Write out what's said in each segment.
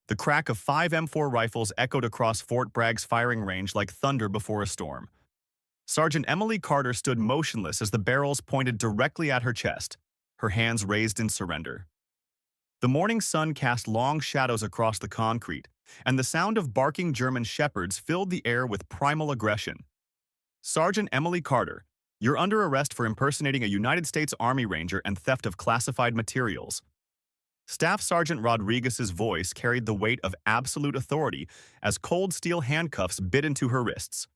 The crack of 5 M4 rifles echoed across Fort Bragg's firing range like thunder before a storm. Sergeant Emily Carter stood motionless as the barrels pointed directly at her chest, her hands raised in surrender. The morning sun cast long shadows across the concrete, and the sound of barking German shepherds filled the air with primal aggression. Sergeant Emily Carter, you're under arrest for impersonating a United States Army Ranger and theft of classified materials. Staff Sergeant Rodriguez's voice carried the weight of absolute authority as cold steel handcuffs bit into her wrists.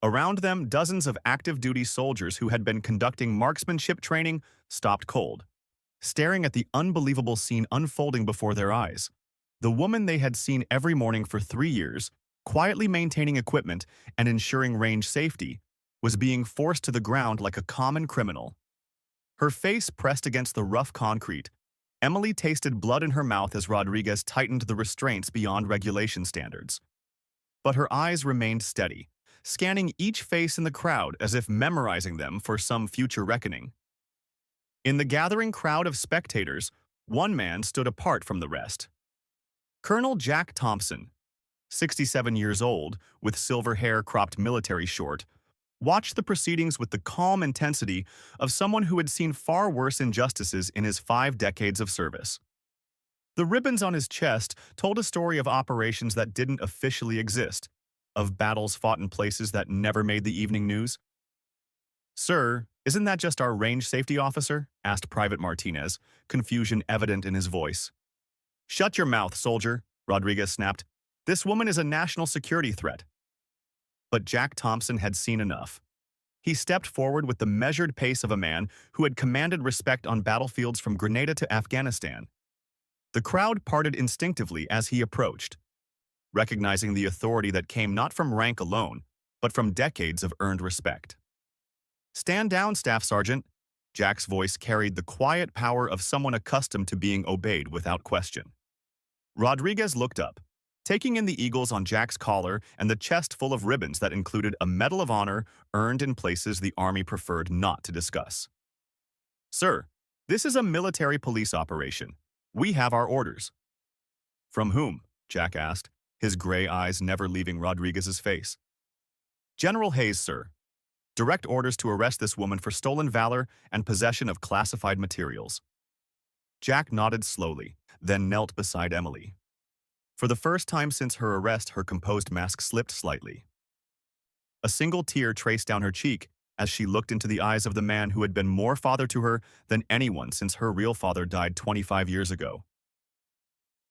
Around them, dozens of active-duty soldiers who had been conducting marksmanship training stopped cold, staring at the unbelievable scene unfolding before their eyes. The woman they had seen every morning for 3 years, quietly maintaining equipment and ensuring range safety, was being forced to the ground like a common criminal. Her face pressed against the rough concrete, Emily tasted blood in her mouth as Rodriguez tightened the restraints beyond regulation standards. But her eyes remained steady, scanning each face in the crowd as if memorizing them for some future reckoning. In the gathering crowd of spectators, one man stood apart from the rest. Colonel Jack Thompson, 67 years old, with silver hair cropped military short, watched the proceedings with the calm intensity of someone who had seen far worse injustices in his 5 decades of service. The ribbons on his chest told a story of operations that didn't officially exist, of battles fought in places that never made the evening news. "Sir, isn't that just our range safety officer?" asked Private Martinez, confusion evident in his voice. "Shut your mouth, soldier," Rodriguez snapped. "This woman is a national security threat." But Jack Thompson had seen enough. He stepped forward with the measured pace of a man who had commanded respect on battlefields from Grenada to Afghanistan. The crowd parted instinctively as he approached, recognizing the authority that came not from rank alone, but from decades of earned respect. "Stand down, Staff Sergeant." Jack's voice carried the quiet power of someone accustomed to being obeyed without question. Rodriguez looked up, taking in the eagles on Jack's collar and the chest full of ribbons that included a Medal of Honor earned in places the Army preferred not to discuss. "Sir, this is a military police operation. We have our orders." "From whom?" Jack asked, his gray eyes never leaving Rodriguez's face. "General Hayes, sir. Direct orders to arrest this woman for stolen valor and possession of classified materials." Jack nodded slowly, then knelt beside Emily. For the first time since her arrest, her composed mask slipped slightly. A single tear traced down her cheek as she looked into the eyes of the man who had been more father to her than anyone since her real father died 25 years ago.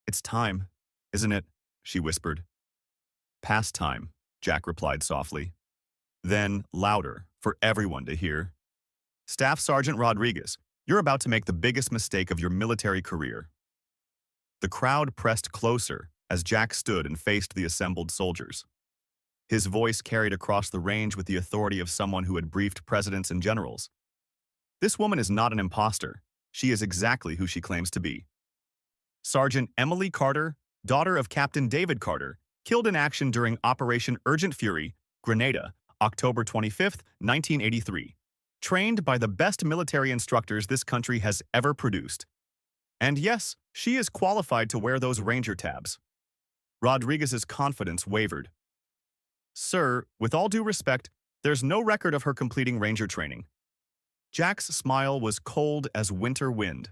"It's time, isn't it?" she whispered. "Past time," Jack replied softly. Then, louder, for everyone to hear. "Staff Sergeant Rodriguez, you're about to make the biggest mistake of your military career." The crowd pressed closer as Jack stood and faced the assembled soldiers. His voice carried across the range with the authority of someone who had briefed presidents and generals. "This woman is not an imposter. She is exactly who she claims to be. Sergeant Emily Carter, daughter of Captain David Carter, killed in action during Operation Urgent Fury, Grenada, October 25, 1983. Trained by the best military instructors this country has ever produced. And yes, she is qualified to wear those ranger tabs." Rodriguez's confidence wavered. "Sir, with all due respect, there's no record of her completing ranger training." Jack's smile was cold as winter wind.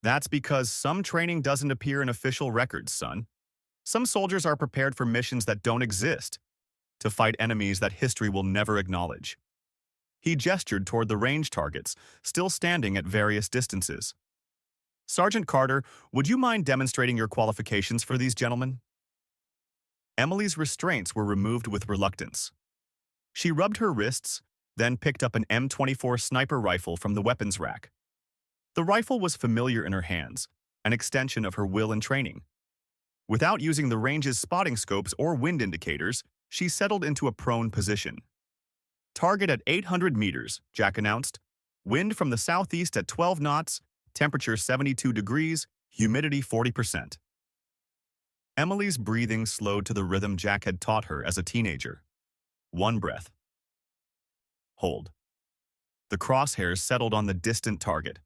"That's because some training doesn't appear in official records, son. Some soldiers are prepared for missions that don't exist, to fight enemies that history will never acknowledge." He gestured toward the range targets, still standing at various distances. "Sergeant Carter, would you mind demonstrating your qualifications for these gentlemen?" Emily's restraints were removed with reluctance. She rubbed her wrists, then picked up an M24 sniper rifle from the weapons rack. The rifle was familiar in her hands, an extension of her will and training. Without using the range's spotting scopes or wind indicators, she settled into a prone position. "Target at 800 meters, Jack announced. "Wind from the southeast at 12 knots, temperature 72 degrees, humidity 40%. Emily's breathing slowed to the rhythm Jack had taught her as a teenager. One breath. Hold. The crosshairs settled on the distant target.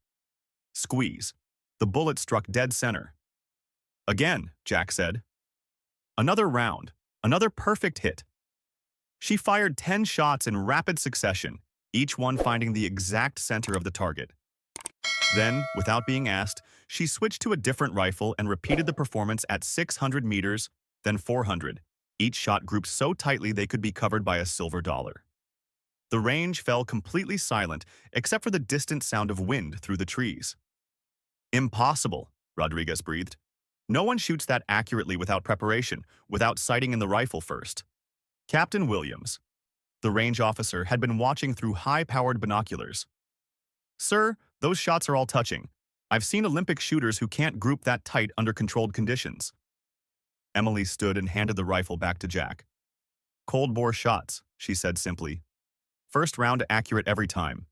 Squeeze. The bullet struck dead center. Again, Jack said. Another round, another perfect hit. She fired 10 shots in rapid succession, each one finding the exact center of the target. Then, without being asked, she switched to a different rifle and repeated the performance at 600 meters, then 400, each shot grouped so tightly they could be covered by a silver dollar. The range fell completely silent except for the distant sound of wind through the trees. Impossible, Rodriguez breathed. No one shoots that accurately without preparation, without sighting in the rifle first. Captain Williams, the range officer, had been watching through high-powered binoculars. Sir, those shots are all touching. I've seen Olympic shooters who can't group that tight under controlled conditions. Emily stood and handed the rifle back to Jack. Cold-bore shots, she said simply. First round accurate every time.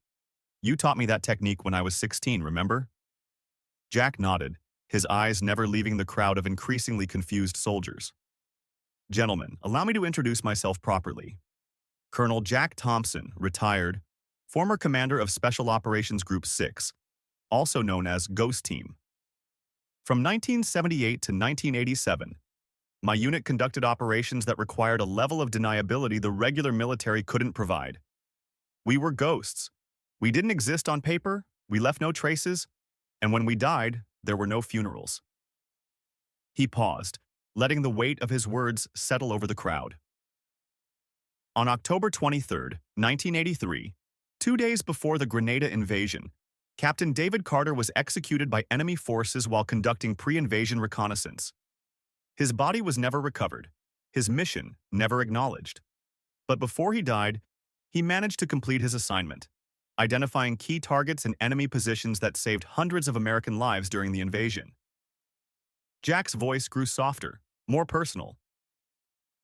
You taught me that technique when I was 16, remember? Jack nodded, his eyes never leaving the crowd of increasingly confused soldiers. Gentlemen, allow me to introduce myself properly. Colonel Jack Thompson, retired, former commander of Special Operations Group 6, also known as Ghost Team. From 1978 to 1987, my unit conducted operations that required a level of deniability the regular military couldn't provide. We were ghosts. We didn't exist on paper, we left no traces, and when we died, there were no funerals. He paused, letting the weight of his words settle over the crowd. On October 23, 1983, 2 days before the Grenada invasion, Captain David Carter was executed by enemy forces while conducting pre-invasion reconnaissance. His body was never recovered, his mission never acknowledged. But before he died, he managed to complete his assignment, identifying key targets and enemy positions that saved hundreds of American lives during the invasion. Jack's voice grew softer, more personal.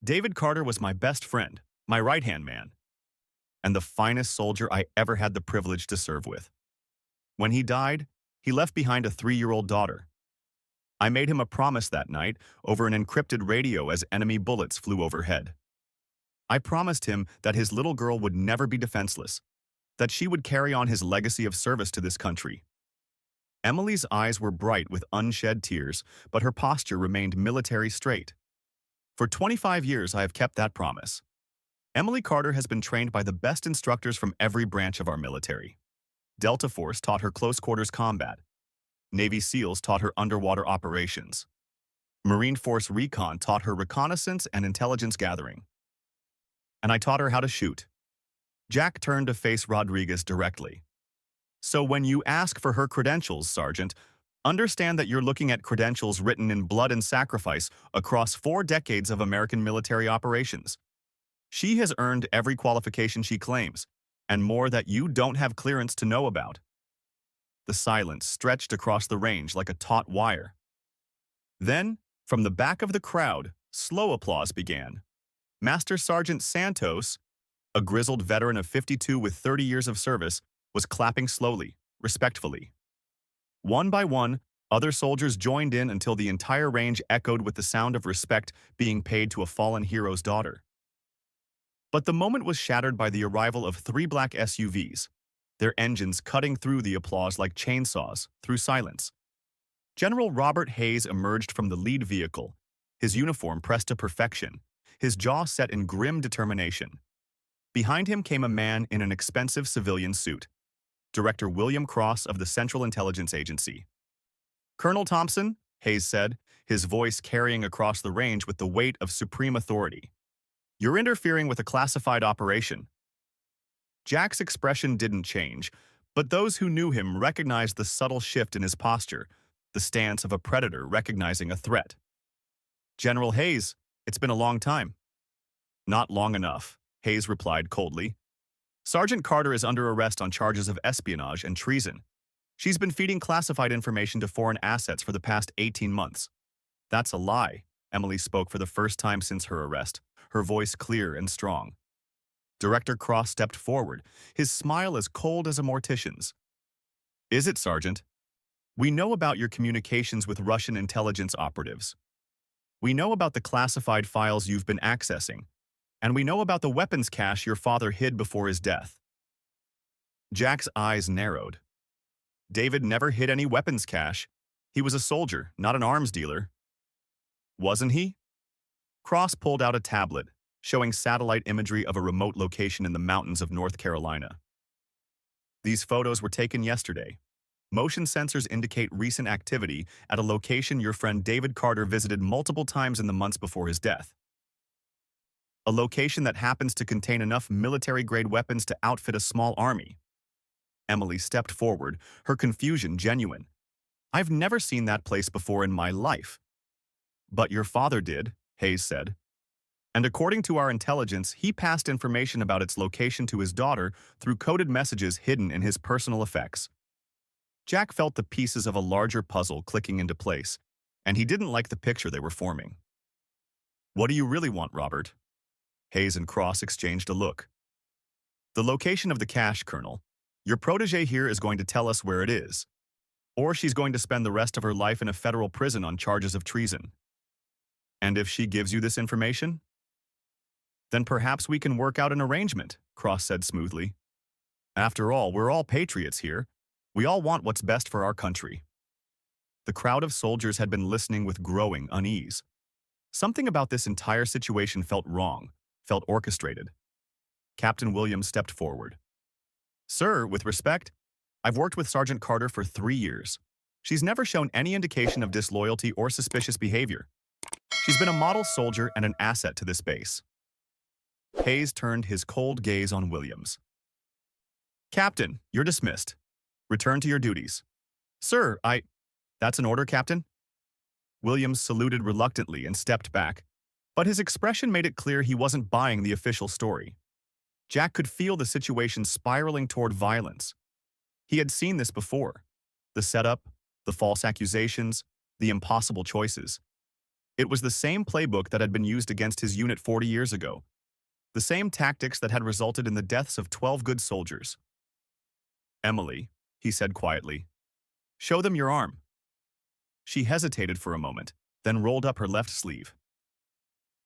David Carter was my best friend, my right-hand man, and the finest soldier I ever had the privilege to serve with. When he died, he left behind a 3-year-old daughter. I made him a promise that night over an encrypted radio as enemy bullets flew overhead. I promised him that his little girl would never be defenseless, that she would carry on his legacy of service to this country. Emily's eyes were bright with unshed tears, but her posture remained military straight. For 25 years, I have kept that promise. Emily Carter has been trained by the best instructors from every branch of our military. Delta Force taught her close quarters combat. Navy SEALs taught her underwater operations. Marine Force Recon taught her reconnaissance and intelligence gathering. And I taught her how to shoot. Jack turned to face Rodriguez directly. So when you ask for her credentials, Sergeant, understand that you're looking at credentials written in blood and sacrifice across 4 decades of American military operations. She has earned every qualification she claims, and more that you don't have clearance to know about. The silence stretched across the range like a taut wire. Then, from the back of the crowd, slow applause began. Master Sergeant Santos, a grizzled veteran of 52 with 30 years of service, was clapping slowly, respectfully. One by one, other soldiers joined in until the entire range echoed with the sound of respect being paid to a fallen hero's daughter. But the moment was shattered by the arrival of 3 black SUVs, their engines cutting through the applause like chainsaws, through silence. General Robert Hayes emerged from the lead vehicle, his uniform pressed to perfection, his jaw set in grim determination. Behind him came a man in an expensive civilian suit, Director William Cross of the Central Intelligence Agency. Colonel Thompson, Hayes said, his voice carrying across the range with the weight of supreme authority. You're interfering with a classified operation. Jack's expression didn't change, but those who knew him recognized the subtle shift in his posture, the stance of a predator recognizing a threat. General Hayes, it's been a long time. Not long enough, Hayes replied coldly. Sergeant Carter is under arrest on charges of espionage and treason. She's been feeding classified information to foreign assets for the past 18 months. That's a lie, Emily spoke for the first time since her arrest, her voice clear and strong. Director Cross stepped forward, his smile as cold as a mortician's. Is it, Sergeant? We know about your communications with Russian intelligence operatives. We know about the classified files you've been accessing, and we know about the weapons cache your father hid before his death. Jack's eyes narrowed. David never hid any weapons cache. He was a soldier, not an arms dealer. Wasn't he? Cross pulled out a tablet, showing satellite imagery of a remote location in the mountains of North Carolina. These photos were taken yesterday. Motion sensors indicate recent activity at a location your friend David Carter visited multiple times in the months before his death. A location that happens to contain enough military-grade weapons to outfit a small army. Emily stepped forward, her confusion genuine. I've never seen that place before in my life. But your father did, Hayes said. And according to our intelligence, he passed information about its location to his daughter through coded messages hidden in his personal effects. Jack felt the pieces of a larger puzzle clicking into place, and he didn't like the picture they were forming. What do you really want, Robert? Hayes and Cross exchanged a look. The location of the cache, Colonel. Your protege here is going to tell us where it is. Or she's going to spend the rest of her life in a federal prison on charges of treason. And if she gives you this information? Then perhaps we can work out an arrangement, Cross said smoothly. After all, we're all patriots here. We all want what's best for our country. The crowd of soldiers had been listening with growing unease. Something about this entire situation felt wrong, felt orchestrated. Captain Williams stepped forward. Sir, with respect, I've worked with Sergeant Carter for 3 years. She's never shown any indication of disloyalty or suspicious behavior. She's been a model soldier and an asset to this base. Hayes turned his cold gaze on Williams. Captain, you're dismissed. Return to your duties. Sir, That's an order, Captain? Williams saluted reluctantly and stepped back, but his expression made it clear he wasn't buying the official story. Jack could feel the situation spiraling toward violence. He had seen this before. The setup, the false accusations, the impossible choices. It was the same playbook that had been used against his unit 40 years ago. The same tactics that had resulted in the deaths of 12 good soldiers. Emily, he said quietly, show them your arm. She hesitated for a moment, then rolled up her left sleeve.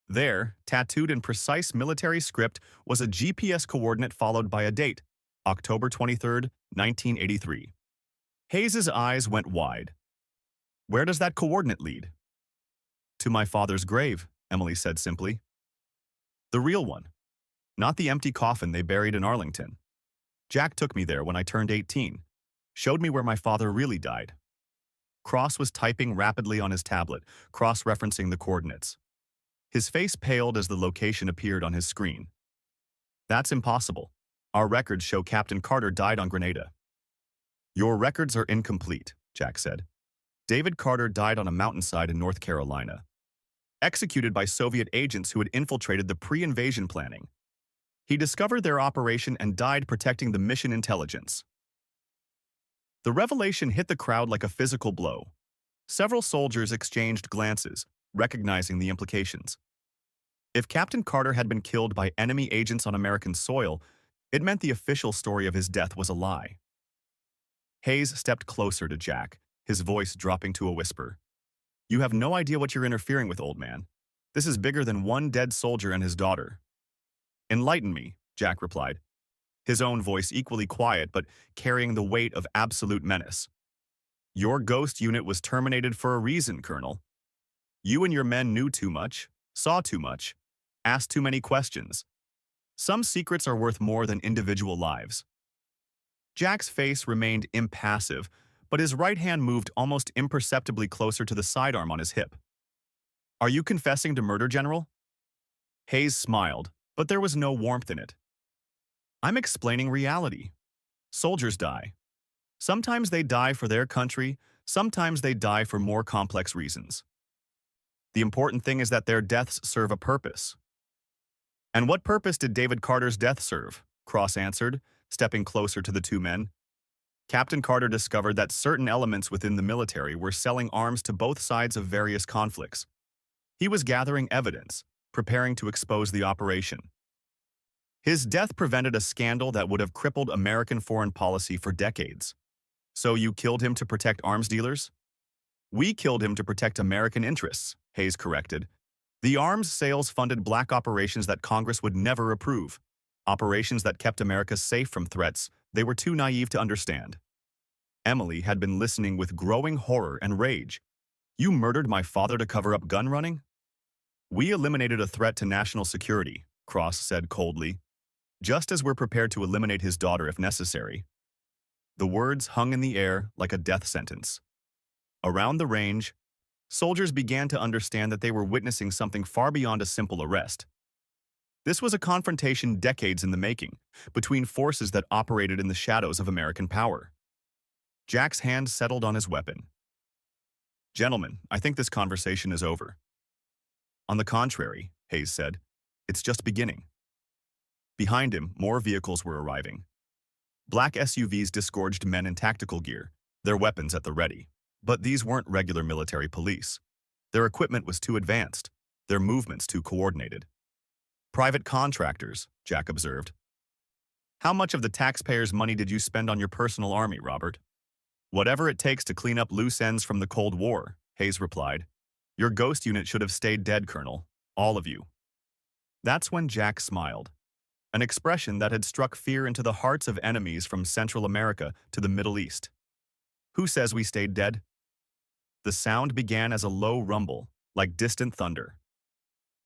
There, tattooed in precise military script, was a GPS coordinate followed by a date, October 23, 1983. Hayes's eyes went wide. Where does that coordinate lead? To my father's grave, Emily said simply. The real one, not the empty coffin they buried in Arlington. Jack took me there when I turned 18, showed me where my father really died. Cross was typing rapidly on his tablet, cross-referencing the coordinates. His face paled as the location appeared on his screen. That's impossible. Our records show Captain Carter died on Grenada. Your records are incomplete, Jack said. David Carter died on a mountainside in North Carolina, executed by Soviet agents who had infiltrated the pre-invasion planning. He discovered their operation and died protecting the mission intelligence. The revelation hit the crowd like a physical blow. Several soldiers exchanged glances, recognizing the implications. If Captain Carter had been killed by enemy agents on American soil, it meant the official story of his death was a lie. Hayes stepped closer to Jack, his voice dropping to a whisper. You have no idea what you're interfering with, old man. This is bigger than one dead soldier and his daughter. Enlighten me, Jack replied, his own voice equally quiet but carrying the weight of absolute menace. Your ghost unit was terminated for a reason, Colonel. You and your men knew too much, saw too much, asked too many questions. Some secrets are worth more than individual lives. Jack's face remained impassive, but his right hand moved almost imperceptibly closer to the sidearm on his hip. Are you confessing to murder, General? Hayes smiled, but there was no warmth in it. I'm explaining reality. Soldiers die. Sometimes they die for their country, sometimes they die for more complex reasons. The important thing is that their deaths serve a purpose. And what purpose did David Carter's death serve? Cross answered, stepping closer to the two men. Captain Carter discovered that certain elements within the military were selling arms to both sides of various conflicts. He was gathering evidence, preparing to expose the operation. His death prevented a scandal that would have crippled American foreign policy for decades. So you killed him to protect arms dealers? We killed him to protect American interests, Hayes corrected. The arms sales funded black operations that Congress would never approve, operations that kept America safe from threats they were too naive to understand. Emily had been listening with growing horror and rage. You murdered my father to cover up gun running? We eliminated a threat to national security, Cross said coldly, just as we're prepared to eliminate his daughter if necessary. The words hung in the air like a death sentence. Around the range, soldiers began to understand that they were witnessing something far beyond a simple arrest. This was a confrontation decades in the making, between forces that operated in the shadows of American power. Jack's hand settled on his weapon. Gentlemen, I think this conversation is over. On the contrary, Hayes said, it's just beginning. Behind him, more vehicles were arriving. Black SUVs disgorged men in tactical gear, their weapons at the ready. But these weren't regular military police. Their equipment was too advanced, their movements too coordinated. Private contractors, Jack observed. How much of the taxpayers' money did you spend on your personal army, Robert? Whatever it takes to clean up loose ends from the Cold War, Hayes replied. Your ghost unit should have stayed dead, Colonel. All of you. That's when Jack smiled. An expression that had struck fear into the hearts of enemies from Central America to the Middle East. Who says we stayed dead? The sound began as a low rumble, like distant thunder.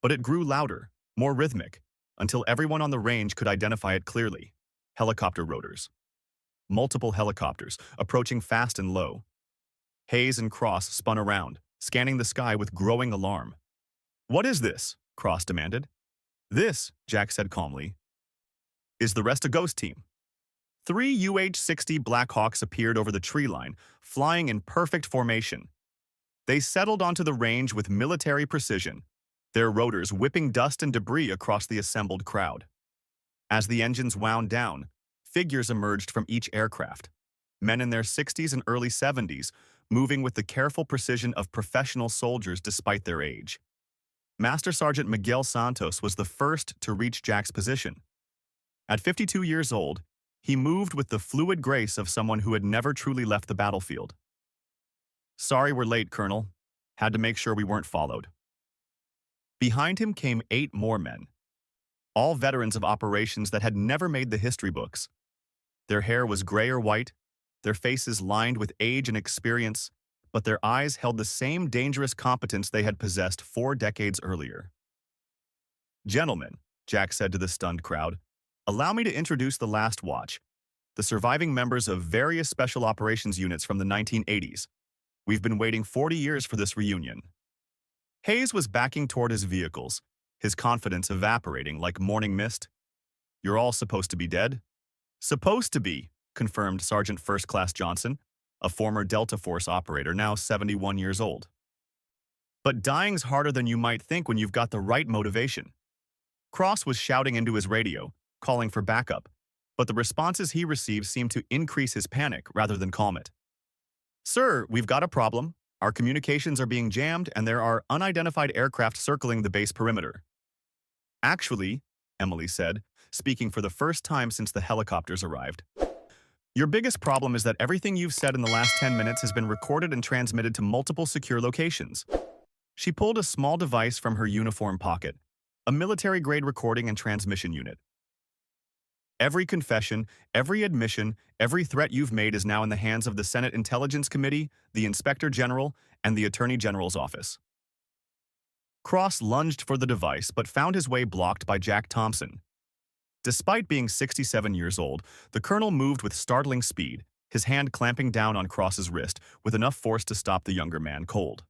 But it grew louder, more rhythmic, until everyone on the range could identify it clearly. Helicopter rotors. Multiple helicopters, approaching fast and low. Hayes and Cross spun around, scanning the sky with growing alarm. What is this? Cross demanded. This, Jack said calmly, is the rest a ghost team. 3 UH-60 Blackhawks appeared over the tree line, flying in perfect formation. They settled onto the range with military precision, their rotors whipping dust and debris across the assembled crowd. As the engines wound down, figures emerged from each aircraft, men in their 60s and early 70s, moving with the careful precision of professional soldiers despite their age. Master Sergeant Miguel Santos was the first to reach Jack's position. At 52 years old, he moved with the fluid grace of someone who had never truly left the battlefield. Sorry we're late, Colonel. Had to make sure we weren't followed. Behind him came 8 more men, all veterans of operations that had never made the history books. Their hair was gray or white, their faces lined with age and experience, but their eyes held the same dangerous competence they had possessed 4 decades earlier. Gentlemen, Jack said to the stunned crowd, allow me to introduce the last watch, the surviving members of various special operations units from the 1980s. We've been waiting 40 years for this reunion. Hayes was backing toward his vehicles, his confidence evaporating like morning mist. You're all supposed to be dead? Supposed to be, confirmed Sergeant First Class Johnson, a former Delta Force operator now 71 years old. But dying's harder than you might think when you've got the right motivation. Cross was shouting into his radio, calling for backup, but the responses he received seemed to increase his panic rather than calm it. Sir, we've got a problem. Our communications are being jammed and there are unidentified aircraft circling the base perimeter. Actually, Emily said, speaking for the first time since the helicopters arrived. Your biggest problem is that everything you've said in the last 10 minutes has been recorded and transmitted to multiple secure locations. She pulled a small device from her uniform pocket, a military-grade recording and transmission unit. Every confession, every admission, every threat you've made is now in the hands of the Senate Intelligence Committee, the Inspector General, and the Attorney General's office. Cross lunged for the device but found his way blocked by Jack Thompson. Despite being 67 years old, the colonel moved with startling speed, his hand clamping down on Cross's wrist with enough force to stop the younger man cold.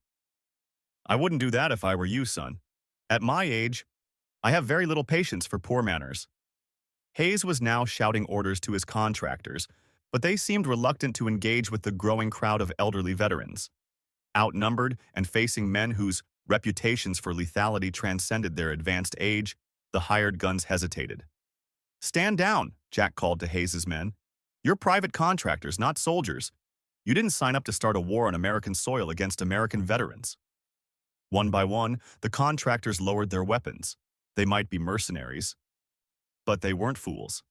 I wouldn't do that if I were you, son. At my age, I have very little patience for poor manners. Hayes was now shouting orders to his contractors, but they seemed reluctant to engage with the growing crowd of elderly veterans. Outnumbered and facing men whose reputations for lethality transcended their advanced age, the hired guns hesitated. Stand down, Jack called to Hayes's men. You're private contractors, not soldiers. You didn't sign up to start a war on American soil against American veterans. One by one, the contractors lowered their weapons. They might be mercenaries, but they weren't fools.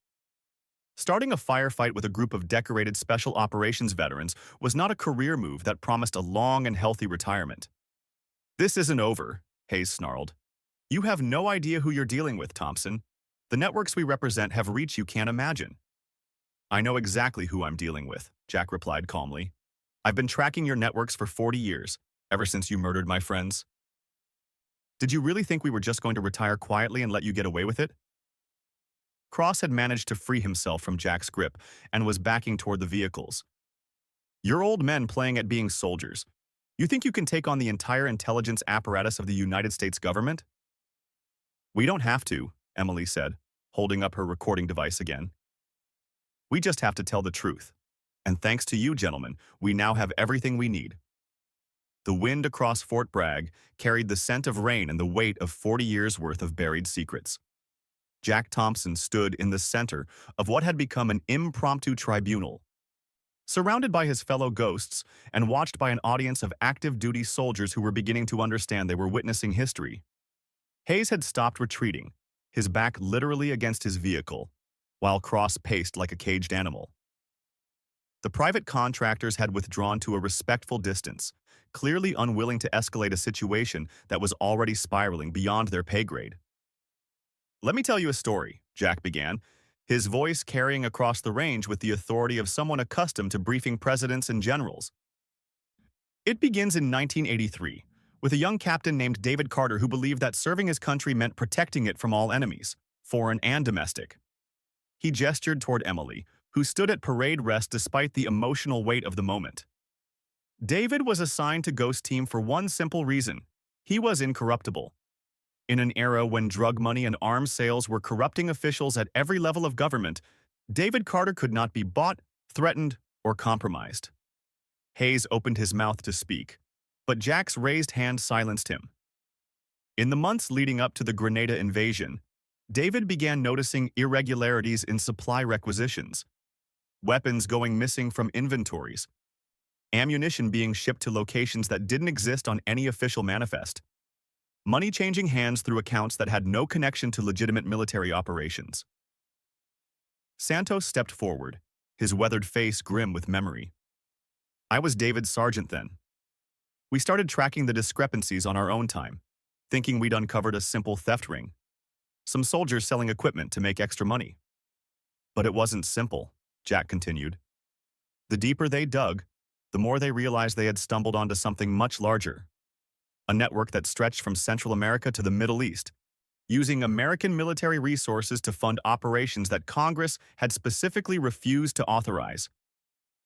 Starting a firefight with a group of decorated special operations veterans was not a career move that promised a long and healthy retirement. This isn't over, Hayes snarled. You have no idea who you're dealing with, Thompson. The networks we represent have reach you can't imagine. I know exactly who I'm dealing with, Jack replied calmly. I've been tracking your networks for 40 years. ever since you murdered my friends. Did you really think we were just going to retire quietly and let you get away with it? Cross had managed to free himself from Jack's grip and was backing toward the vehicles. You're old men playing at being soldiers. You think you can take on the entire intelligence apparatus of the United States government? We don't have to, Emily said, holding up her recording device again. We just have to tell the truth. And thanks to you, gentlemen, we now have everything we need. The wind across Fort Bragg carried the scent of rain and the weight of 40 years' worth of buried secrets. Jack Thompson stood in the center of what had become an impromptu tribunal. Surrounded by his fellow ghosts and watched by an audience of active-duty soldiers who were beginning to understand they were witnessing history, Hayes had stopped retreating, his back literally against his vehicle, while Cross paced like a caged animal. The private contractors had withdrawn to a respectful distance, clearly unwilling to escalate a situation that was already spiraling beyond their pay grade. Let me tell you a story, Jack began, his voice carrying across the range with the authority of someone accustomed to briefing presidents and generals. It begins in 1983, with a young captain named David Carter who believed that serving his country meant protecting it from all enemies, foreign and domestic. He gestured toward Emily, who stood at parade rest despite the emotional weight of the moment. David was assigned to Ghost Team for one simple reason. He was incorruptible. In an era when drug money and arms sales were corrupting officials at every level of government, David Carter could not be bought, threatened, or compromised. Hayes opened his mouth to speak, but Jack's raised hand silenced him. In the months leading up to the Grenada invasion, David began noticing irregularities in supply requisitions, weapons going missing from inventories, ammunition being shipped to locations that didn't exist on any official manifest, money changing hands through accounts that had no connection to legitimate military operations. Santos stepped forward, his weathered face grim with memory. I was David's sergeant then. We started tracking the discrepancies on our own time, thinking we'd uncovered a simple theft ring. Some soldiers selling equipment to make extra money. But it wasn't simple, Jack continued. The deeper they dug, the more they realized they had stumbled onto something much larger. A network that stretched from Central America to the Middle East, using American military resources to fund operations that Congress had specifically refused to authorize.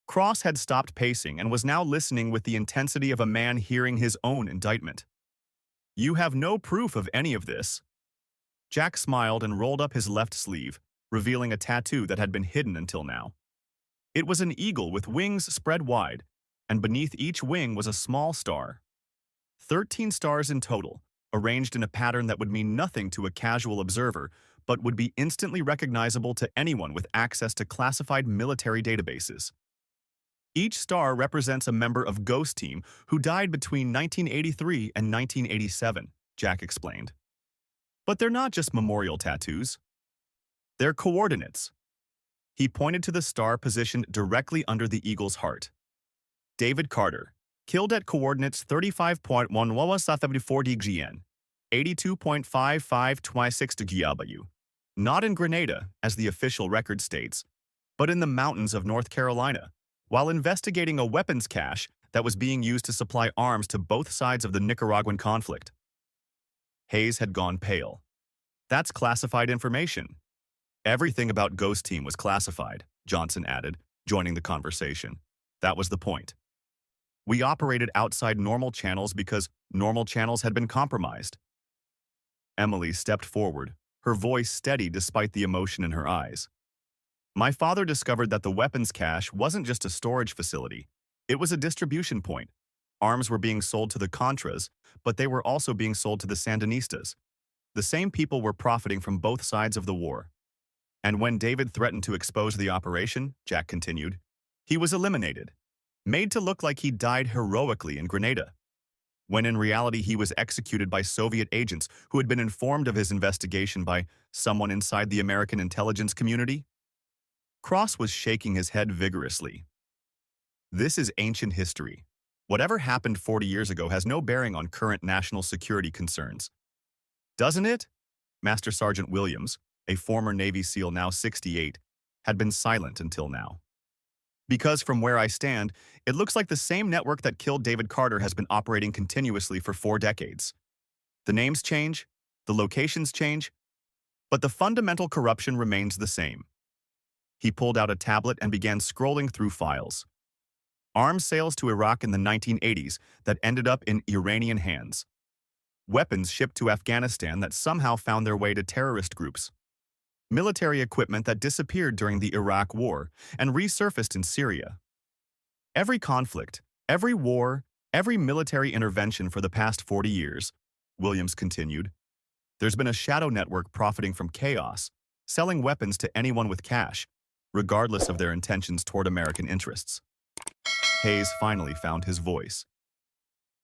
Cross had stopped pacing and was now listening with the intensity of a man hearing his own indictment. You have no proof of any of this. Jack smiled and rolled up his left sleeve, revealing a tattoo that had been hidden until now. It was an eagle with wings spread wide, and beneath each wing was a small star. 13 stars in total, arranged in a pattern that would mean nothing to a casual observer, but would be instantly recognizable to anyone with access to classified military databases. Each star represents a member of Ghost Team who died between 1983 and 1987, Jack explained. But they're not just memorial tattoos. They're coordinates. He pointed to the star positioned directly under the eagle's heart. David Carter, killed at coordinates 35.174 DGN, 82.5526 DGW, not in Grenada, as the official record states, but in the mountains of North Carolina, while investigating a weapons cache that was being used to supply arms to both sides of the Nicaraguan conflict. Hayes had gone pale. That's classified information. Everything about Ghost Team was classified, Johnson added, joining the conversation. That was the point. We operated outside normal channels because normal channels had been compromised. Emily stepped forward, her voice steady despite the emotion in her eyes. My father discovered that the weapons cache wasn't just a storage facility. It was a distribution point. Arms were being sold to the Contras, but they were also being sold to the Sandinistas. The same people were profiting from both sides of the war. And when David threatened to expose the operation, Jack continued, he was eliminated, made to look like he died heroically in Grenada, when in reality he was executed by Soviet agents who had been informed of his investigation by someone inside the American intelligence community. Cross was shaking his head vigorously. This is ancient history. Whatever happened 40 years ago has no bearing on current national security concerns. Doesn't it? Master Sergeant Williams, a former Navy SEAL now 68, had been silent until now. Because from where I stand, it looks like the same network that killed David Carter has been operating continuously for 4 decades. The names change, the locations change, but the fundamental corruption remains the same. He pulled out a tablet and began scrolling through files. Arms sales to Iraq in the 1980s that ended up in Iranian hands. Weapons shipped to Afghanistan that somehow found their way to terrorist groups. Military equipment that disappeared during the Iraq War and resurfaced in Syria. Every conflict, every war, every military intervention for the past 40 years, Williams continued, there's been a shadow network profiting from chaos, selling weapons to anyone with cash, regardless of their intentions toward American interests. Hayes finally found his voice.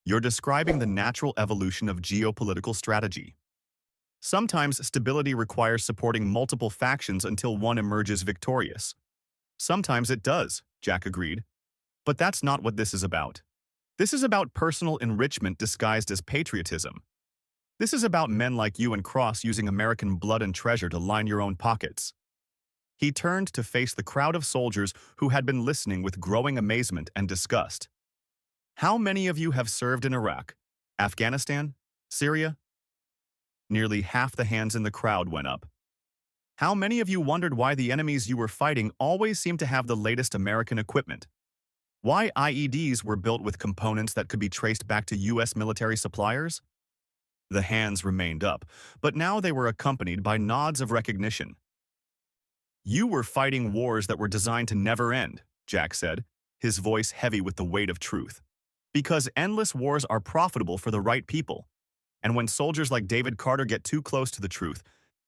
You're describing the natural evolution of geopolitical strategy. Sometimes stability requires supporting multiple factions until one emerges victorious. Sometimes it does, Jack agreed. But that's not what this is about. This is about personal enrichment disguised as patriotism. This is about men like you and Cross using American blood and treasure to line your own pockets. He turned to face the crowd of soldiers who had been listening with growing amazement and disgust. How many of you have served in Iraq, Afghanistan, Syria? Nearly half the hands in the crowd went up. How many of you wondered why the enemies you were fighting always seemed to have the latest American equipment? Why IEDs were built with components that could be traced back to U.S. military suppliers? The hands remained up, but now they were accompanied by nods of recognition. You were fighting wars that were designed to never end, Jack said, his voice heavy with the weight of truth. Because endless wars are profitable for the right people. And when soldiers like David Carter get too close to the truth,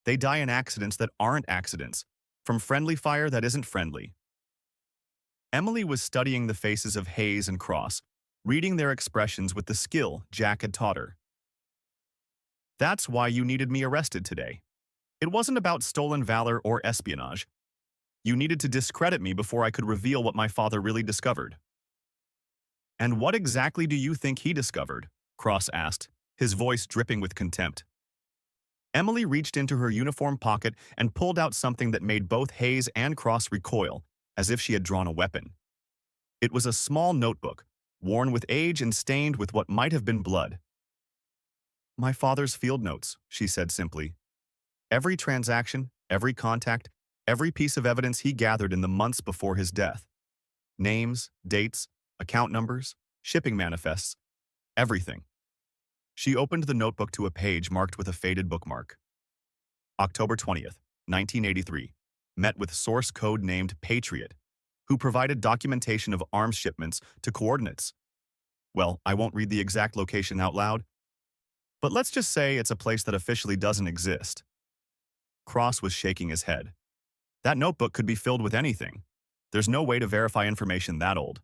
they die in accidents that aren't accidents, from friendly fire that isn't friendly. Emily was studying the faces of Hayes and Cross, reading their expressions with the skill Jack had taught her. That's why you needed me arrested today. It wasn't about stolen valor or espionage. You needed to discredit me before I could reveal what my father really discovered. And what exactly do you think he discovered? Cross asked, his voice dripping with contempt. Emily reached into her uniform pocket and pulled out something that made both Hayes and Cross recoil, as if she had drawn a weapon. It was a small notebook, worn with age and stained with what might have been blood. My father's field notes, she said simply. Every transaction, every contact, every piece of evidence he gathered in the months before his death. Names, dates, account numbers, shipping manifests, everything. She opened the notebook to a page marked with a faded bookmark. October 20th, 1983. Met with source code named Patriot, who provided documentation of arms shipments to coordinates. Well, I won't read the exact location out loud, but let's just say it's a place that officially doesn't exist. Cross was shaking his head. That notebook could be filled with anything. There's no way to verify information that old.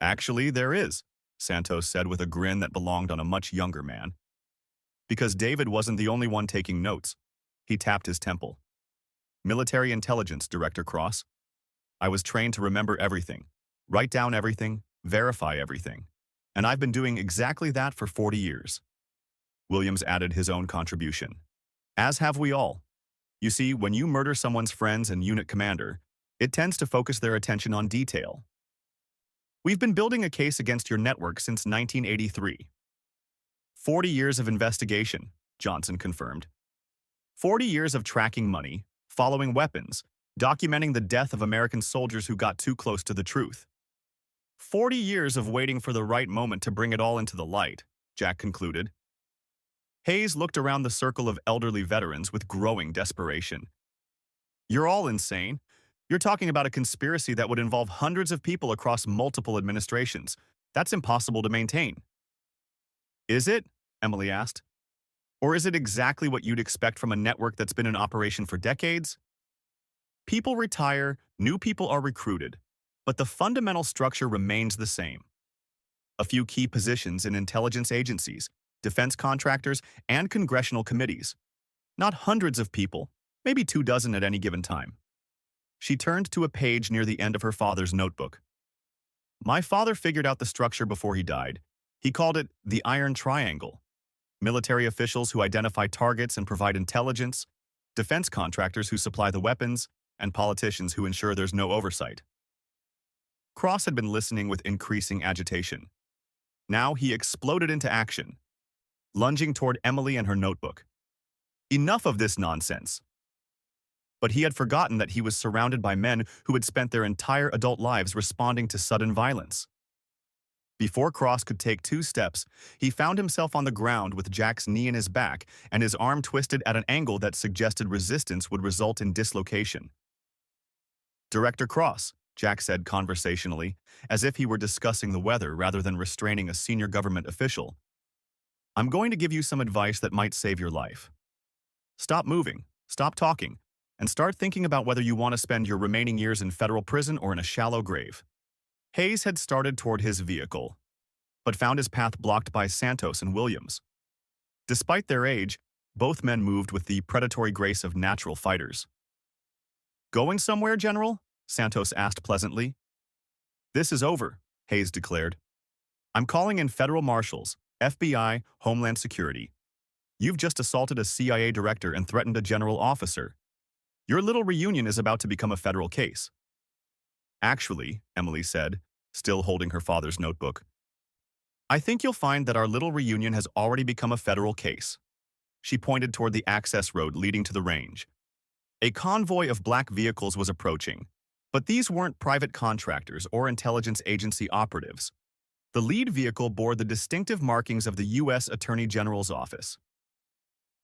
Actually, there is, Santos said with a grin that belonged on a much younger man. Because David wasn't the only one taking notes. He tapped his temple. Military Intelligence, Director Cross. I was trained to remember everything, write down everything, verify everything. And I've been doing exactly that for 40 years. Williams added his own contribution. As have we all. You see, when you murder someone's friends and unit commander, it tends to focus their attention on detail. We've been building a case against your network since 1983. 40 years of investigation, Johnson confirmed. 40 years of tracking money, following weapons, documenting the death of American soldiers who got too close to the truth. 40 years of waiting for the right moment to bring it all into the light, Jack concluded. Hayes looked around the circle of elderly veterans with growing desperation. You're all insane. You're talking about a conspiracy that would involve hundreds of people across multiple administrations. That's impossible to maintain. Is it? Emily asked. Or is it exactly what you'd expect from a network that's been in operation for decades? People retire, new people are recruited, but the fundamental structure remains the same. A few key positions in intelligence agencies, defense contractors, and congressional committees. Not hundreds of people, maybe 24 at any given time. She turned to a page near the end of her father's notebook. My father figured out the structure before he died. He called it the Iron Triangle. Military officials who identify targets and provide intelligence, defense contractors who supply the weapons, and politicians who ensure there's no oversight. Cross had been listening with increasing agitation. Now he exploded into action, lunging toward Emily and her notebook. Enough of this nonsense. But he had forgotten that he was surrounded by men who had spent their entire adult lives responding to sudden violence. Before Cross could take 2 steps, he found himself on the ground with Jack's knee in his back and his arm twisted at an angle that suggested resistance would result in dislocation. "Director Cross," Jack said conversationally, as if he were discussing the weather rather than restraining a senior government official. "I'm going to give you some advice that might save your life. Stop moving, stop talking, and start thinking about whether you want to spend your remaining years in federal prison or in a shallow grave." Hayes had started toward his vehicle, but found his path blocked by Santos and Williams. Despite their age, both men moved with the predatory grace of natural fighters. "Going somewhere, General?" Santos asked pleasantly. "This is over," Hayes declared. "I'm calling in federal marshals, FBI, Homeland Security. You've just assaulted a CIA director and threatened a general officer. Your little reunion is about to become a federal case." "Actually," Emily said, still holding her father's notebook, "I think you'll find that our little reunion has already become a federal case." She pointed toward the access road leading to the range. A convoy of black vehicles was approaching, but these weren't private contractors or intelligence agency operatives. The lead vehicle bore the distinctive markings of the U.S. Attorney General's office.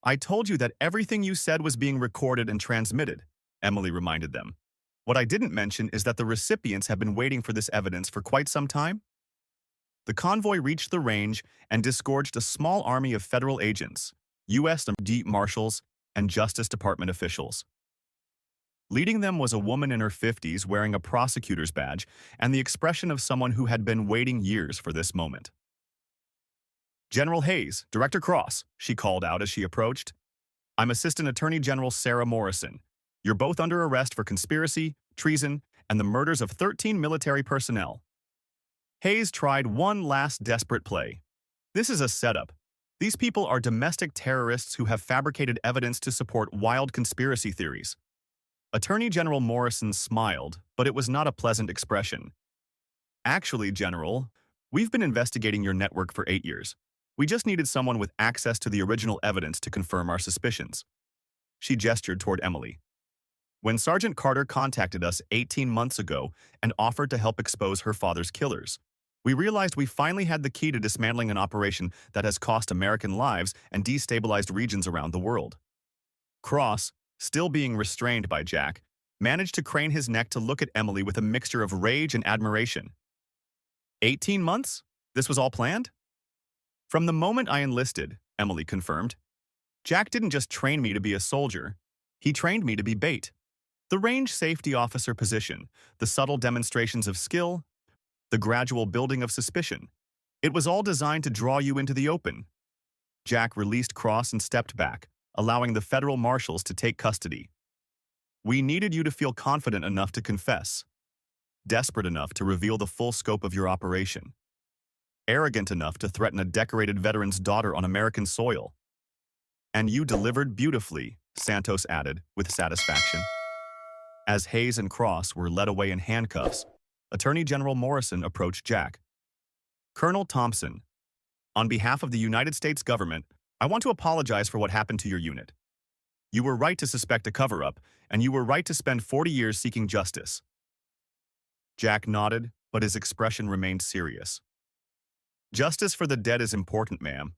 "I told you that everything you said was being recorded and transmitted," Emily reminded them. "What I didn't mention is that the recipients have been waiting for this evidence for quite some time." The convoy reached the range and disgorged a small army of federal agents, U.S. Marshals, and Justice Department officials. Leading them was a woman in her 50s wearing a prosecutor's badge and the expression of someone who had been waiting years for this moment. "General Hayes, Director Cross," she called out as she approached. "I'm Assistant Attorney General Sarah Morrison. You're both under arrest for conspiracy, treason, and the murders of 13 military personnel." Hayes tried one last desperate play. "This is a setup. These people are domestic terrorists who have fabricated evidence to support wild conspiracy theories." Attorney General Morrison smiled, but it was not a pleasant expression. "Actually, General, we've been investigating your network for 8 years. We just needed someone with access to the original evidence to confirm our suspicions." She gestured toward Emily. "When Sergeant Carter contacted us 18 months ago and offered to help expose her father's killers, we realized we finally had the key to dismantling an operation that has cost American lives and destabilized regions around the world." Cross, still being restrained by Jack, managed to crane his neck to look at Emily with a mixture of rage and admiration. 18 months? This was all planned?" "From the moment I enlisted," Emily confirmed. "Jack didn't just train me to be a soldier. He trained me to be bait. The range safety officer position, the subtle demonstrations of skill, the gradual building of suspicion. It was all designed to draw you into the open." Jack released Cross and stepped back, allowing the federal marshals to take custody. "We needed you to feel confident enough to confess, desperate enough to reveal the full scope of your operation, arrogant enough to threaten a decorated veteran's daughter on American soil. And you delivered beautifully," Santos added, with satisfaction. As Hayes and Cross were led away in handcuffs, Attorney General Morrison approached Jack. "Colonel Thompson, on behalf of the United States government, I want to apologize for what happened to your unit. You were right to suspect a cover-up, and you were right to spend 40 years seeking justice." Jack nodded, but his expression remained serious. "Justice for the dead is important, ma'am,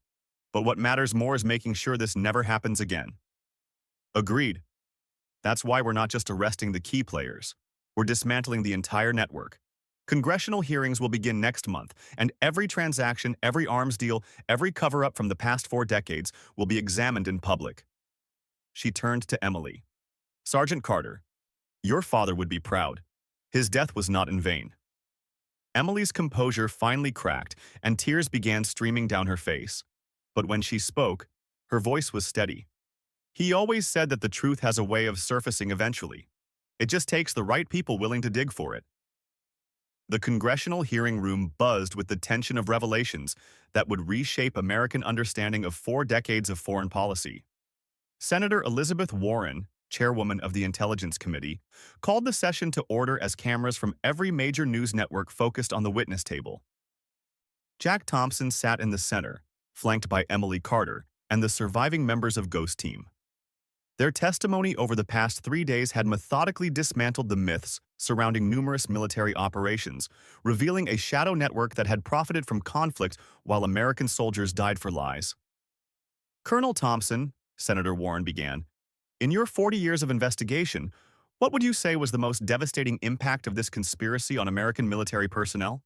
but what matters more is making sure this never happens again." "Agreed. That's why we're not just arresting the key players. We're dismantling the entire network. Congressional hearings will begin next month, and every transaction, every arms deal, every cover-up from the past 4 decades will be examined in public." She turned to Emily. "Sergeant Carter, your father would be proud. His death was not in vain." Emily's composure finally cracked, and tears began streaming down her face. But when she spoke, her voice was steady. "He always said that the truth has a way of surfacing eventually. It just takes the right people willing to dig for it." The congressional hearing room buzzed with the tension of revelations that would reshape American understanding of 4 decades of foreign policy. Senator Elizabeth Warren, chairwoman of the Intelligence Committee, called the session to order as cameras from every major news network focused on the witness table. Jack Thompson sat in the center, flanked by Emily Carter and the surviving members of Ghost Team. Their testimony over the past 3 days had methodically dismantled the myths surrounding numerous military operations, revealing a shadow network that had profited from conflict while American soldiers died for lies. Colonel Thompson, Senator Warren began, in your 40 years of investigation, what would you say was the most devastating impact of this conspiracy on American military personnel?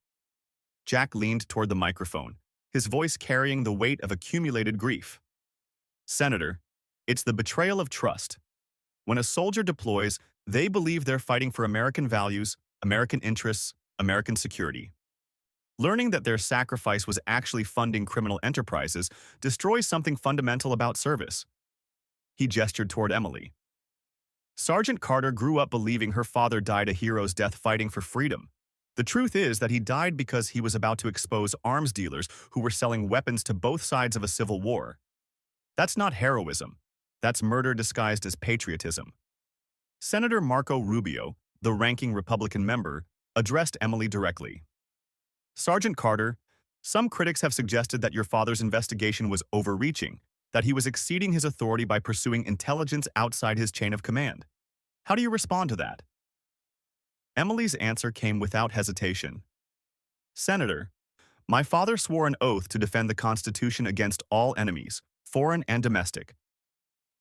Jack leaned toward the microphone, his voice carrying the weight of accumulated grief. Senator, it's the betrayal of trust. When a soldier deploys, they believe they're fighting for American values, American interests, American security. Learning that their sacrifice was actually funding criminal enterprises destroys something fundamental about service. He gestured toward Emily. Sergeant Carter grew up believing her father died a hero's death fighting for freedom. The truth is that he died because he was about to expose arms dealers who were selling weapons to both sides of a civil war. That's not heroism. That's murder disguised as patriotism. Senator Marco Rubio, the ranking Republican member, addressed Emily directly. Sergeant Carter, some critics have suggested that your father's investigation was overreaching, that he was exceeding his authority by pursuing intelligence outside his chain of command. How do you respond to that? Emily's answer came without hesitation. Senator, my father swore an oath to defend the Constitution against all enemies, foreign and domestic.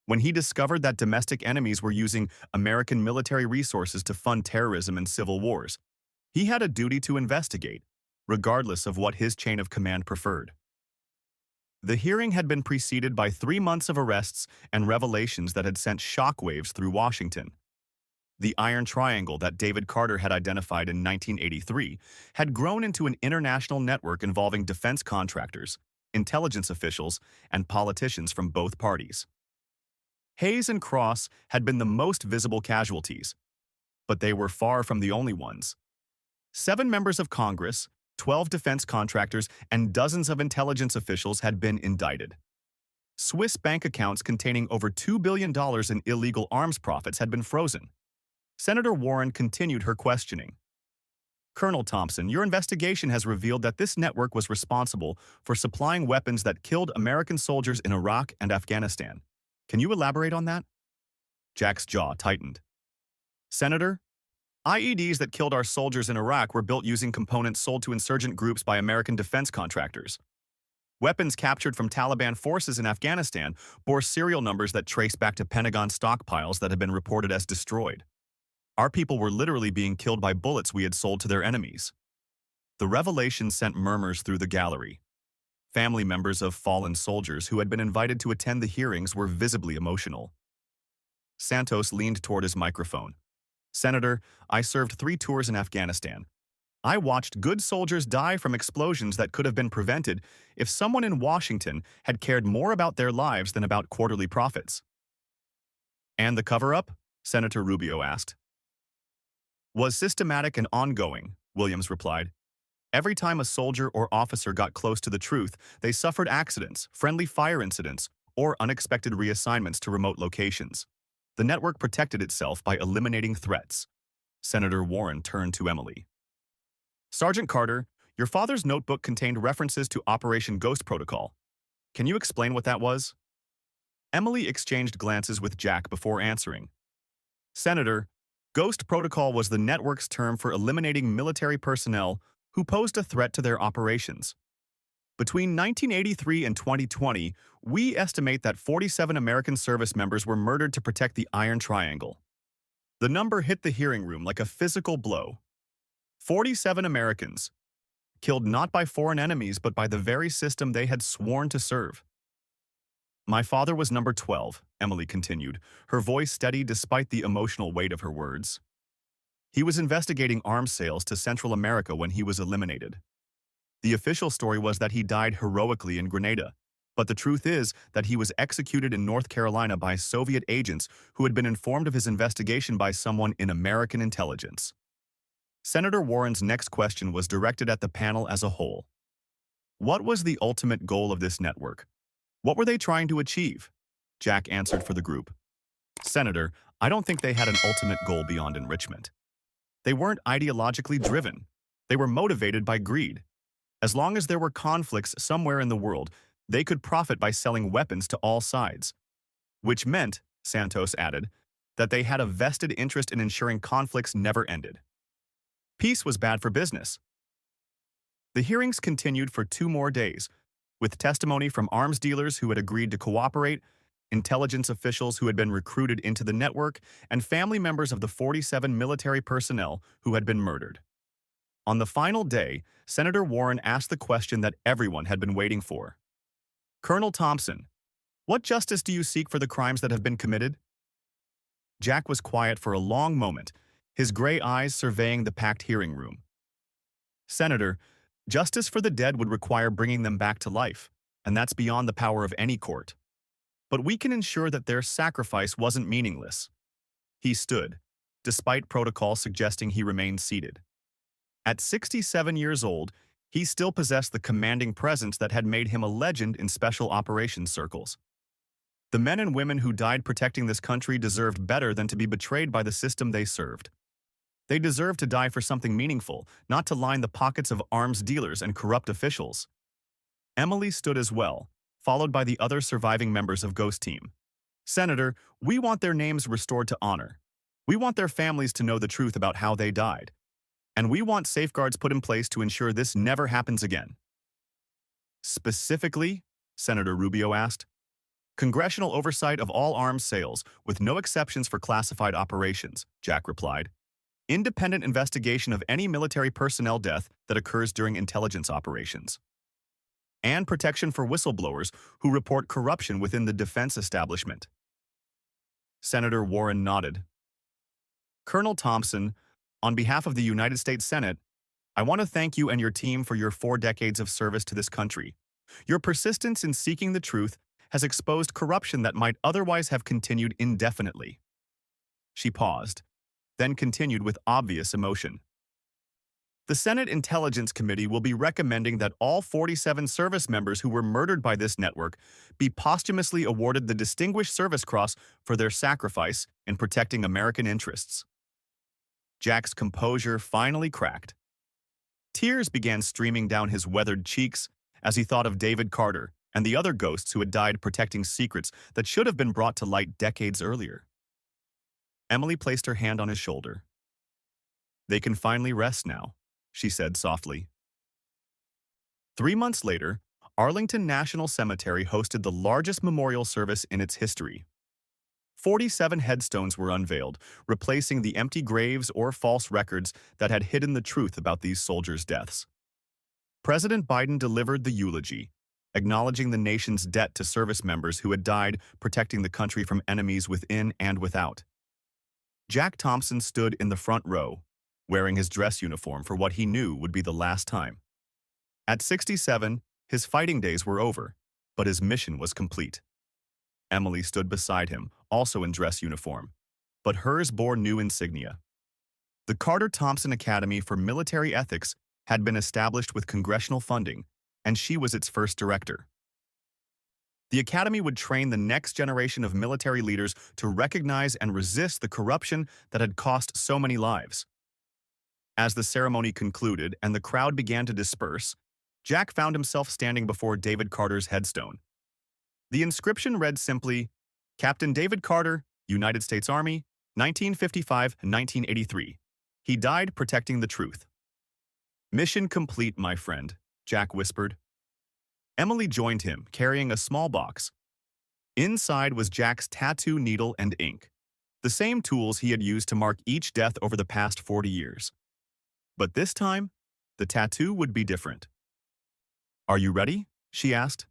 When he discovered that domestic enemies were using American military resources to fund terrorism and civil wars, he had a duty to investigate, regardless of what his chain of command preferred. The hearing had been preceded by 3 months of arrests and revelations that had sent shockwaves through Washington. The Iron Triangle that David Carter had identified in 1983 had grown into an international network involving defense contractors, intelligence officials, and politicians from both parties. Hayes and Cross had been the most visible casualties, but they were far from the only ones. 7 members of Congress, 12 defense contractors, and dozens of intelligence officials had been indicted. Swiss bank accounts containing over $2 billion in illegal arms profits had been frozen. Senator Warren continued her questioning. Colonel Thompson, your investigation has revealed that this network was responsible for supplying weapons that killed American soldiers in Iraq and Afghanistan. Can you elaborate on that? Jack's jaw tightened. Senator, IEDs that killed our soldiers in Iraq were built using components sold to insurgent groups by American defense contractors. Weapons captured from Taliban forces in Afghanistan bore serial numbers that trace back to Pentagon stockpiles that had been reported as destroyed. Our people were literally being killed by bullets we had sold to their enemies. The revelation sent murmurs through the gallery. Family members of fallen soldiers who had been invited to attend the hearings were visibly emotional. Santos leaned toward his microphone. Senator, I served 3 tours in Afghanistan. I watched good soldiers die from explosions that could have been prevented if someone in Washington had cared more about their lives than about quarterly profits. And the cover-up? Senator Rubio asked. Was systematic and ongoing, Williams replied. Every time a soldier or officer got close to the truth, they suffered accidents, friendly fire incidents, or unexpected reassignments to remote locations. The network protected itself by eliminating threats. Senator Warren turned to Emily. Sergeant Carter, your father's notebook contained references to Operation Ghost Protocol. Can you explain what that was? Emily exchanged glances with Jack before answering. Senator, Ghost Protocol was the network's term for eliminating military personnel who posed a threat to their operations. Between 1983 and 2020, we estimate that 47 American service members were murdered to protect the Iron Triangle. The number hit the hearing room like a physical blow. 47 Americans, killed not by foreign enemies but by the very system they had sworn to serve. My father was number 12, Emily continued, her voice steady despite the emotional weight of her words. He was investigating arms sales to Central America when he was eliminated. The official story was that he died heroically in Grenada, but the truth is that he was executed in North Carolina by Soviet agents who had been informed of his investigation by someone in American intelligence. Senator Warren's next question was directed at the panel as a whole. What was the ultimate goal of this network? What were they trying to achieve? Jack answered for the group. Senator, I don't think they had an ultimate goal beyond enrichment. They weren't ideologically driven. They were motivated by greed. As long as there were conflicts somewhere in the world, they could profit by selling weapons to all sides. Which meant, Santos added, that they had a vested interest in ensuring conflicts never ended. Peace was bad for business. The hearings continued for 2 more days, with testimony from arms dealers who had agreed to cooperate, intelligence officials who had been recruited into the network, and family members of the 47 military personnel who had been murdered. On the final day, Senator Warren asked the question that everyone had been waiting for. Colonel Thompson, what justice do you seek for the crimes that have been committed? Jack was quiet for a long moment, his gray eyes surveying the packed hearing room. Senator, justice for the dead would require bringing them back to life, and that's beyond the power of any court. But we can ensure that their sacrifice wasn't meaningless. He stood, despite protocol suggesting he remain seated. At 67 years old, he still possessed the commanding presence that had made him a legend in special operations circles. The men and women who died protecting this country deserved better than to be betrayed by the system they served. They deserved to die for something meaningful, not to line the pockets of arms dealers and corrupt officials. Emily stood as well, followed by the other surviving members of Ghost Team. Senator, we want their names restored to honor. We want their families to know the truth about how they died. And we want safeguards put in place to ensure this never happens again. Specifically, Senator Rubio asked, congressional oversight of all arms sales, with no exceptions for classified operations, Jack replied. Independent investigation of any military personnel death that occurs during intelligence operations. And protection for whistleblowers who report corruption within the defense establishment. Senator Warren nodded. Colonel Thompson, on behalf of the United States Senate, I want to thank you and your team for your 4 decades of service to this country. Your persistence in seeking the truth has exposed corruption that might otherwise have continued indefinitely. She paused, then continued with obvious emotion. The Senate Intelligence Committee will be recommending that all 47 service members who were murdered by this network be posthumously awarded the Distinguished Service Cross for their sacrifice in protecting American interests. Jack's composure finally cracked. Tears began streaming down his weathered cheeks as he thought of David Carter and the other ghosts who had died protecting secrets that should have been brought to light decades earlier. Emily placed her hand on his shoulder. They can finally rest now, she said softly. 3 months later, Arlington National Cemetery hosted the largest memorial service in its history. 47 headstones were unveiled, replacing the empty graves or false records that had hidden the truth about these soldiers' deaths. President Biden delivered the eulogy, acknowledging the nation's debt to service members who had died protecting the country from enemies within and without. Jack Thompson stood in the front row, wearing his dress uniform for what he knew would be the last time. At 67, his fighting days were over, but his mission was complete. Emily stood beside him, also in dress uniform, but hers bore new insignia. The Carter Thompson Academy for Military Ethics had been established with congressional funding, and she was its first director. The academy would train the next generation of military leaders to recognize and resist the corruption that had cost so many lives. As the ceremony concluded and the crowd began to disperse, Jack found himself standing before David Carter's headstone. The inscription read simply, Captain David Carter, United States Army, 1955-1983. He died protecting the truth. Mission complete, my friend, Jack whispered. Emily joined him, carrying a small box. Inside was Jack's tattoo needle and ink, the same tools he had used to mark each death over the past 40 years. But this time, the tattoo would be different. Are you ready? She asked.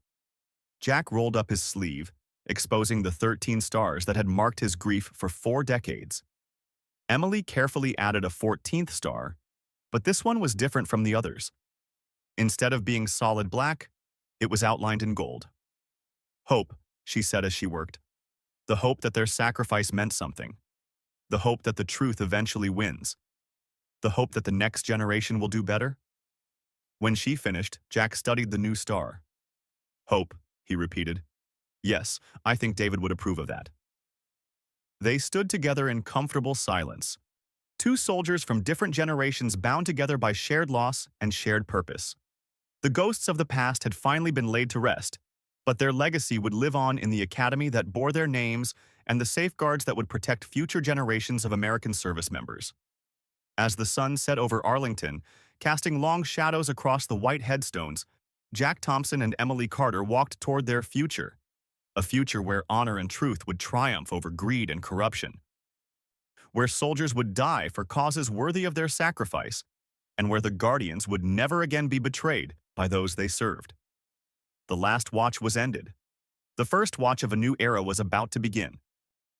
Jack rolled up his sleeve, exposing the 13 stars that had marked his grief for 4 decades. Emily carefully added a 14th star, but this one was different from the others. Instead of being solid black, it was outlined in gold. Hope, she said as she worked. The hope that their sacrifice meant something. The hope that the truth eventually wins. The hope that the next generation will do better. When she finished, Jack studied the new star. Hope, he repeated. Yes, I think David would approve of that. They stood together in comfortable silence. Two soldiers from different generations bound together by shared loss and shared purpose. The ghosts of the past had finally been laid to rest, but their legacy would live on in the academy that bore their names and the safeguards that would protect future generations of American service members. As the sun set over Arlington, casting long shadows across the white headstones, Jack Thompson and Emily Carter walked toward their future, a future where honor and truth would triumph over greed and corruption, where soldiers would die for causes worthy of their sacrifice, and where the Guardians would never again be betrayed by those they served. The last watch was ended. The first watch of a new era was about to begin.